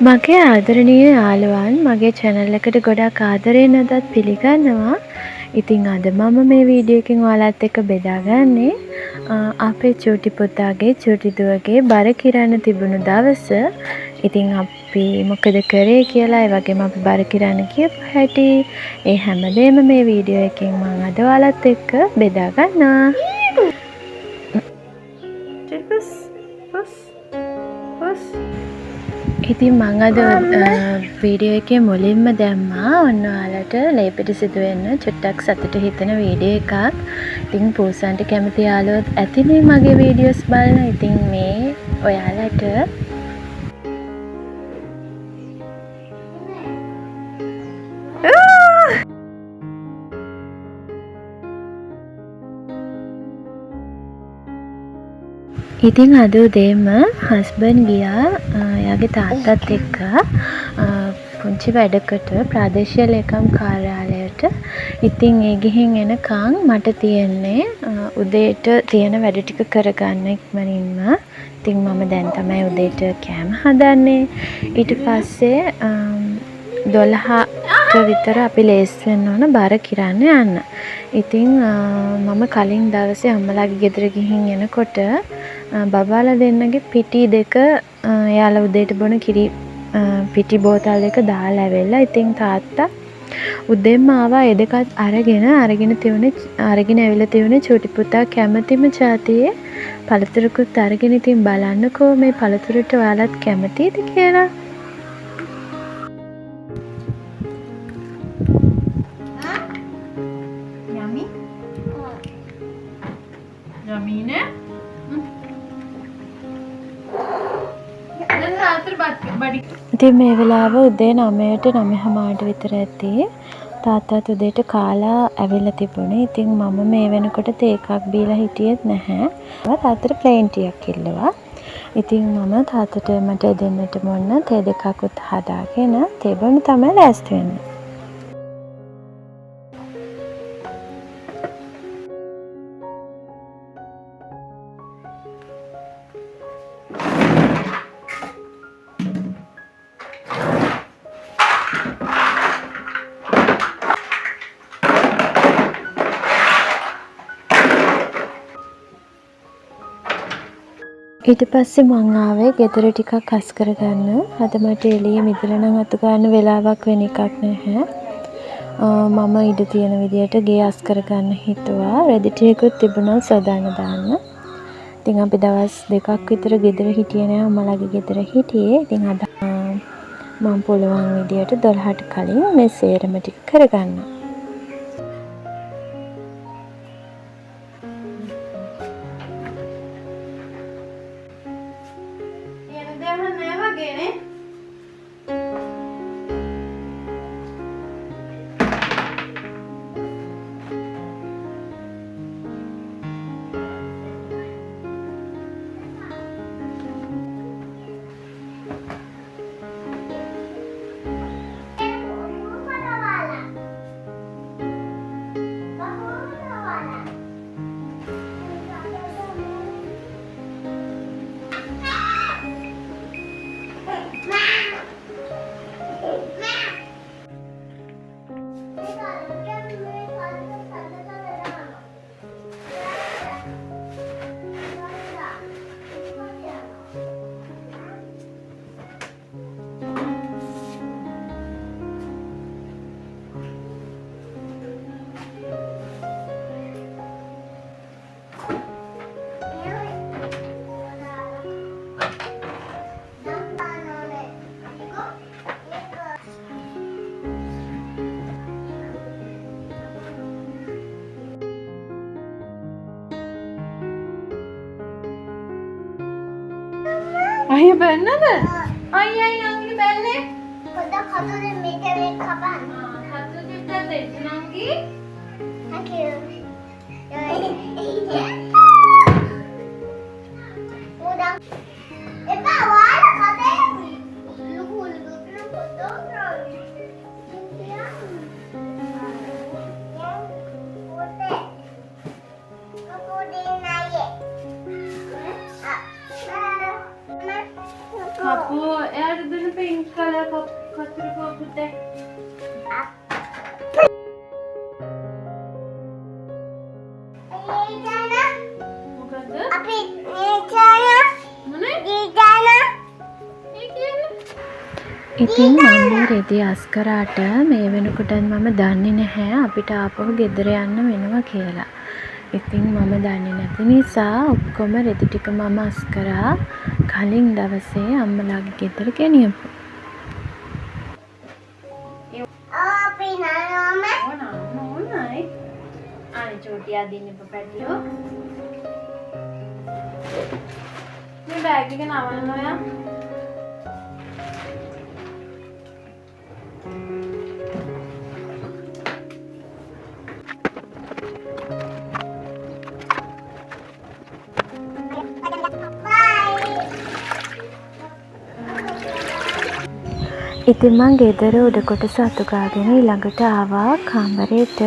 මගේ ආදරණීය යාළුවන් මගේ channel එකට ගොඩාක් ආදරයෙන් අදත් පිළිගන්නවා. ඉතින් අද මම මේ වීඩියෝ එකෙන් ඔයාලත් එක්ක බෙදාගන්නේ අපේ චූටි පුතාගේ චූටි දුවගේ බර කිරන්න තිබුණු දවස. ඉතින් අපි මොකද කරේ කියලා, ඒ වගේම අපි බර කිරන්න කියපු හැටි, ඒ හැමදේම මේ වීඩියෝ එකෙන් මම අද ඔයාලත් එක්ක බෙදා ගන්නවා. ඉතින් මං අද වීඩියෝ එකේ මුලින්ම දැම්මා ඔන්න ඔයාලට ලේපිට සිදුවෙන්න චුට්ටක් සතුට හිතෙන වීඩියෝ එකක්. ඉතින් පූසන්ට කැමති යාළුවොත් ඇතිනේ මගේ වීඩියෝස් බලන. ඉතින් මේ ඔයාලට ඉතින් අද උදේම හස්බන්ඩ් ගියා එයාගේ තාත්තත් එක්ක පුංචි වැඩකට ප්‍රාදේශීය ලේකම් කාර්යාලයට. ඉතින් ඒ ගිහින් එනකන් මට තියෙන්නේ උදේට තියෙන වැඩ ටික කරගන්න ඉක්මනින්ම. ඉතින් මම දැන් තමයි උදේට කෑම හදන්නේ. ඊට පස්සේ 12ට විතර අපි ලේස් වෙන්න ඕන බර කිරන්න යන්න. ඉතින් මම කලින් දවසේ අම්මලාගේ ගෙදර ගිහින් එනකොට බබාලා දෙන්නගේ පිටි දෙක එයාලා උදේට බොන කිරි පිටි බෝතල් දෙක දාලා ඇවිල්ලා. ඉතින් තාත්තා උදේම ආවා ඒ දෙකත් අරගෙන ඇවිල්ලා තියුනේ චූටි පුතා කැමතිම જાතියේ පළතුරුකුත් අරගෙන. ඉතින් බලන්නකෝ මේ පළතුරට ඔයාලත් කැමතිද කියලා. ඉතින් මේ වෙලාව උදේ 9ට 9:30 විතර ඇති. තාත්තාත් උදේට කාලා ඇවිල්ලා තිබුණේ. ඉතින් මම මේ වෙනකොට තේ එකක් බීලා හිටියෙත් නැහැ. තාත්තට ප්ලේන් ටියක් ඉල්ලුවා. ඉතින් මම තාත්තට මට දෙන්නට මොන්න තේ දෙකකුත් හදාගෙන තේ බොන්න තමයි ලෑස්ති වෙන්නේ. ඊට පස්සේ මං ආවේ ගෙදර ටිකක් හස් කරගන්න. අද මට එළියේ මිදලා නම් අතු ගන්න වෙලාවක් වෙන එකක් නැහැ. මම ඉඩ තියෙන විදියට ගේ හස් කරගන්න හිතුවා. රෙදි ටිකකුත් තිබුණා සදාන දාන්න. ඉතින් අපි දවස් දෙකක් විතර ගෙදර හිටියේ නෑ. අම්මලාගේ ගෙදර හිටියේ. ඉතින් අද මම පුළුවන් විදියට 12ට කලින් මේ සේරම ටික කරගන්න. අයිය බැන්නද? අයියයි නංගි බැන්නේ. පොඩක් හතුරෙන් මේක මේ කපන්න. හතුරු දෙන්න දෙන්න නංගි. Thank you. පොඩක් එපා වාලා කතේ ලුකු පොඩක් කරන්නේ. Kapu, eğer dönüp පුතේ. මොකද? අපි ඉතින් මම මේ රෙදි අස්කරාට මේ වෙනකොටත් මම දන්නේ නැහැ අපිට ආපහු ගෙදර යන්න වෙනවා කියලා. ඉතින් මම දන්නේ නැති නිසා ඔක්කොම රෙදි ටික මම අස්කරා කලින් දවසේ අම්මලාගේ ගෙදර ගෙනියපු. छोटिया दिन पपैटियो मैं बैग के नावल या ඉතින් මං ගෙදර උඩ කොටස අතු ගාගෙන ඊළඟට ආවා කාමරේට.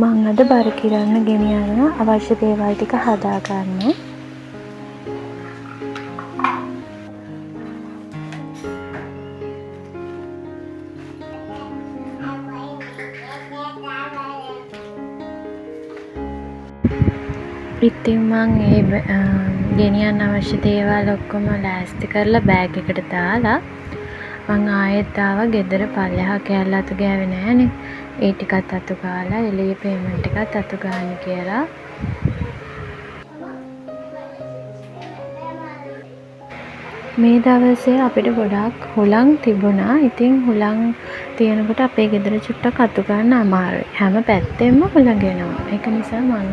මං අද බර කිරන්න ගෙනියන අවශ්‍ය දේවල් ටික හදා ගන්න. ඉතින් මං ඒ ගෙනියන්න අවශ්‍ය දේවල් ඔක්කොම ලෑස්ති කරලා බෑග් එකට දාලා මං ආයෙත් ආවා ගෙදර. පල්ලෙහා කෑල්ල අතු ගෑවේ නෑනේ. ඒ ටිකත් අතු ගාලා එළියේ පේමන්ට් එකත් අතු ගන්න කියලා. මේ දවසේ අපිට ගොඩාක් හුළං තිබුණා. ඉතින් හුළං තියෙනකොට අපේ ගෙදර චුට්ටක් අතු ගන්න අමාරුයි. හැම පැත්තෙම හුළඟ එනවා. ඒක නිසා මම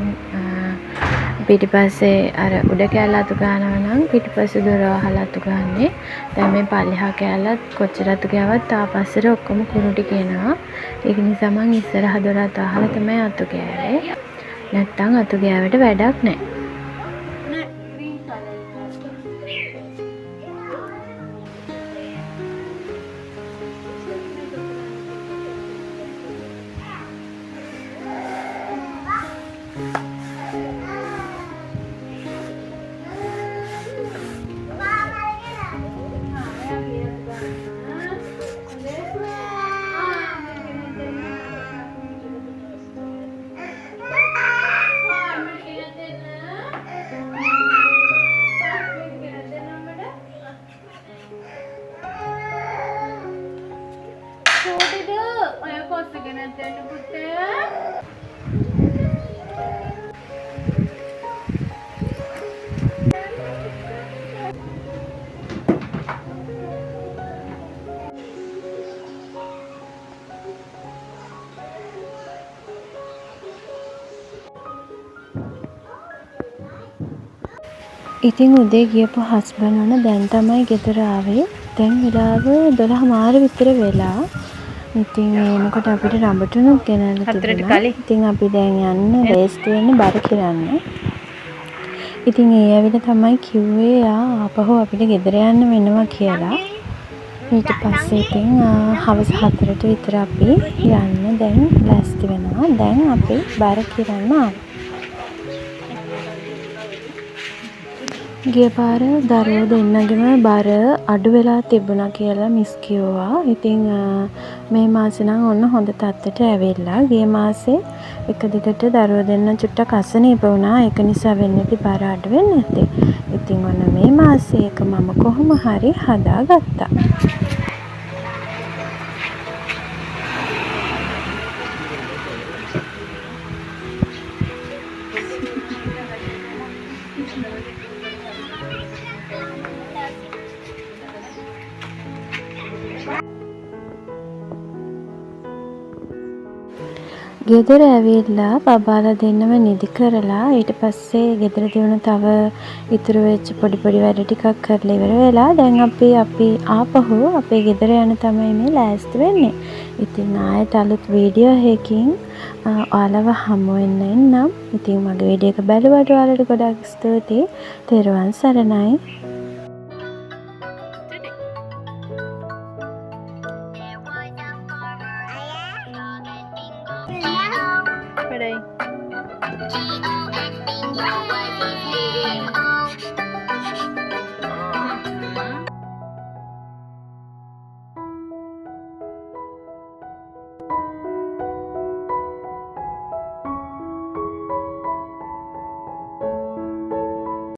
පිටිපස්සේ අර උඩ කෑල්ල අතු ගන්නවා නම් පිටිපස්සේ දොර වහලා අතු ගන්නේ. දැන් මේ පල්ලෙහා කෑල්ලත් කොච්චර අතු ගෑවත් ආපස්සට ඔක්කොම කුණු ටික එනවා. ඒක නිසා මං ඉස්සරහ දොර අත වහලා තමයි අතු ගෑවේ. නැත්තම් අතු ගෑවට වැඩක් නැහැ. ඉතින් උදේ ගියපු හස්බන්ඩ් නෝන දැන් තමයි ගෙදර ආවේ. දැන් වෙලාව 12:00 විතර වෙලා. ඉතින් එනකොට අපිට රඹටුනුත් ගෙනල්ලා තිබුණා. ඉතින් අපි දැන් යන්න ලේස්ති වෙන්න බර කිරන්න. ඉතින් ඒ ඇවිල්ලා තමයි කිව්වේ ආපහු අපිට ගෙදර යන්න වෙනවා කියලා. ඊට පස්සේ ඉතින් හවස 4ට විතර අපි යන්න දැන් ලෑස්ති වෙනවා. දැන් අපි බර කිරන්න ආවා. ගිය පාර දරුවෝ දෙන්නගෙම බර අඩු වෙලා තිබුණා කියලා මිස් කිව්වා. ඉතින් මේ මාසේ නම් ඔන්න හොඳ තත්ත්වයට ඇවිල්ලා. ගිය මාසේ එක දිගට දරුවෝ දෙන්න චුට්ටක් අසනීප වුණා. ඒක නිසා වෙන්නේ බර අඩු වෙන්නේ නැත්තේ. ඉතින් ඔන්න මේ මාසේ එක මම කොහොම හරි හදාගත්තා. ගෙදර ඇවිල්ලා බබාලා දෙන්නම නිදි කරලා ඊට පස්සේ ගෙදර දිනුන තව ඉතුරු වෙච්ච පොඩි පොඩි වැඩ ටිකක් කරලා ඉවර වෙලා දැන් අපි ආපහු අපේ ගෙදර යන තමයි මේ ලෑස්ති වෙන්නේ. ඉතින් ආයෙත් අලුත් වීඩියෝ එකකින් ඔයාලව හමු වෙන්න එන්නම්. ඉතින් මගේ වීඩියෝ එක බලුවට ඔයාලට ගොඩාක් ස්තුතියි. තෙරුවන් සරණයි. Ready?